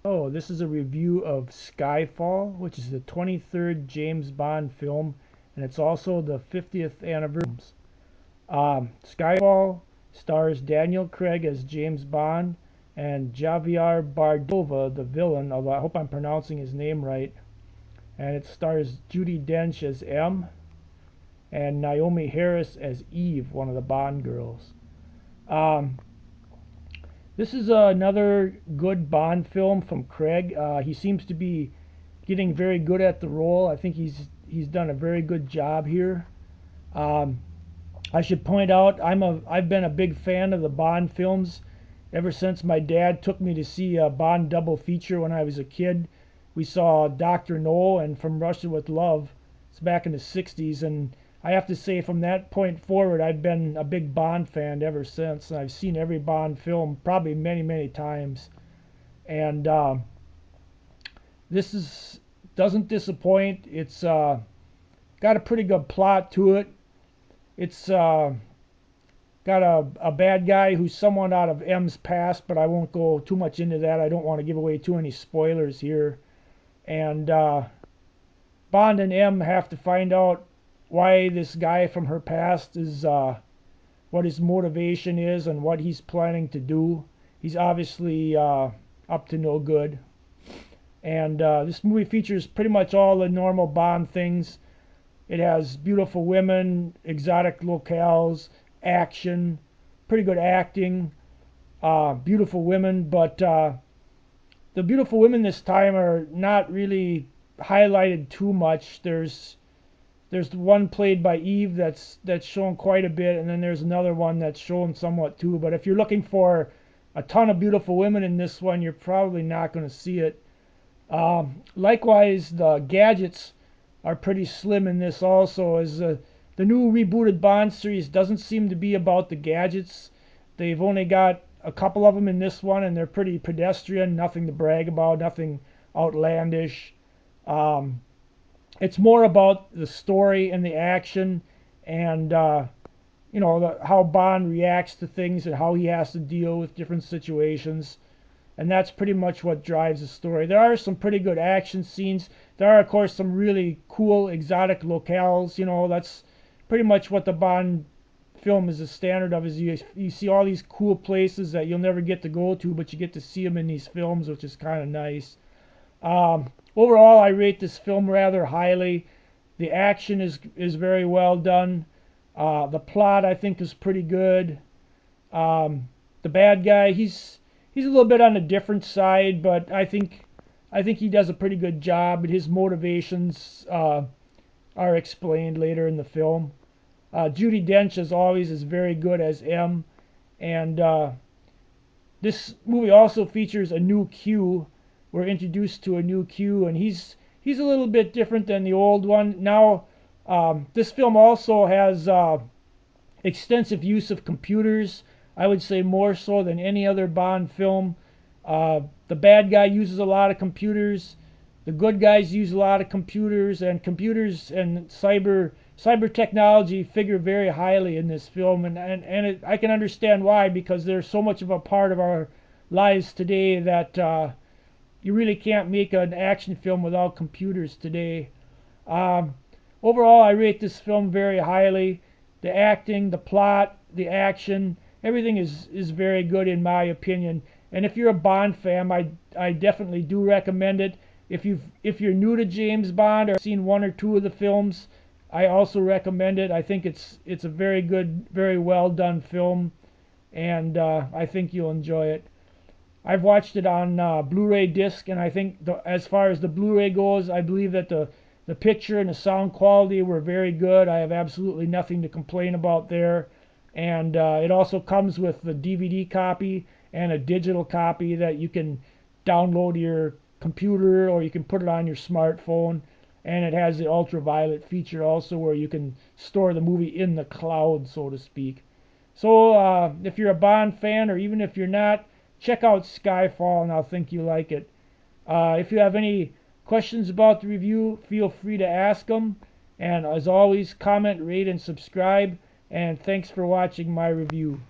Oh, this is a review of Skyfall, which is the 23rd James Bond film, and it's also the 50th anniversary. Skyfall stars Daniel Craig as James Bond and Javier Bardem, the villain, although I hope I'm pronouncing his name right. And it stars Judi Dench as M and Naomi Harris as Eve, one of the Bond girls. Um, this is another good Bond film from Craig. He seems to be getting very good at the role. I think he's done a very good job here. Um, I should point out I've been a big fan of the Bond films ever since my dad took me to see a Bond double feature when I was a kid. We saw Dr. No and From Russia with Love. It's back in the 60s, and I have to say from that point forward I've been a big Bond fan ever since, and I've seen every Bond film probably many times. And this is doesn't disappoint. It's got a pretty good plot to it. It's got a bad guy who's someone out of M's past, but I won't go too much into that. I don't want to give away too many spoilers here. And Bond and M have to find out why this guy from her past is, what his motivation is and what he's planning to do. He's obviously up to no good. And this movie features pretty much all the normal Bond things. It has beautiful women, exotic locales, action, pretty good acting, beautiful women, but the beautiful women this time are not really highlighted too much. There's the one played by Eve that's shown quite a bit, and then there's another one that's shown somewhat too. But if you're looking for a ton of beautiful women in this one, you're probably not going to see it. Likewise, the gadgets are pretty slim in this also, as the new rebooted Bond series doesn't seem to be about the gadgets. They've only got a couple of them in this one, and they're pretty pedestrian, nothing to brag about, nothing outlandish. Um, it's more about the story and the action, and how Bond reacts to things and how he has to deal with different situations, and that's pretty much what drives the story. There are some pretty good action scenes. There are, of course, some really cool exotic locales. That's pretty much what the Bond film is a standard of. Is you see all these cool places that you'll never get to go to, but you get to see them in these films, which is kind of nice. Overall, I rate this film rather highly. The action is very well done. The plot I think is pretty good. The bad guy, he's a little bit on the different side, but I think he does a pretty good job. His motivations are explained later in the film. Judi Dench, as always, is very good as M, and this movie also features a new Q. We're introduced to a new Q, and he's a little bit different than the old one. Now, this film also has extensive use of computers. I would say more so than any other Bond film. The bad guy uses a lot of computers. The good guys use a lot of computers, and cyber technology figure very highly in this film, and I can understand why, because they're so much of a part of our lives today that you really can't make an action film without computers today. Um, Overall, I rate this film very highly. The acting, the plot, the action, everything is very good in my opinion. And if you're a Bond fan, I definitely do recommend it. If you're new to James Bond or seen one or two of the films, I also recommend it. I think it's a very good, very well done film, and I think you'll enjoy it. I've watched it on Blu-ray disc, and I think as far as the Blu-ray goes, I believe that the picture and the sound quality were very good. I have absolutely nothing to complain about there. And it also comes with the DVD copy and a digital copy that you can download to your computer, or you can put it on your smartphone. And it has the ultraviolet feature also, where you can store the movie in the cloud, so to speak. So if you're a Bond fan, or even if you're not, check out Skyfall, and I think you like it. If you have any questions about the review, feel free to ask them. And as always, comment, rate, and subscribe. And thanks for watching my review.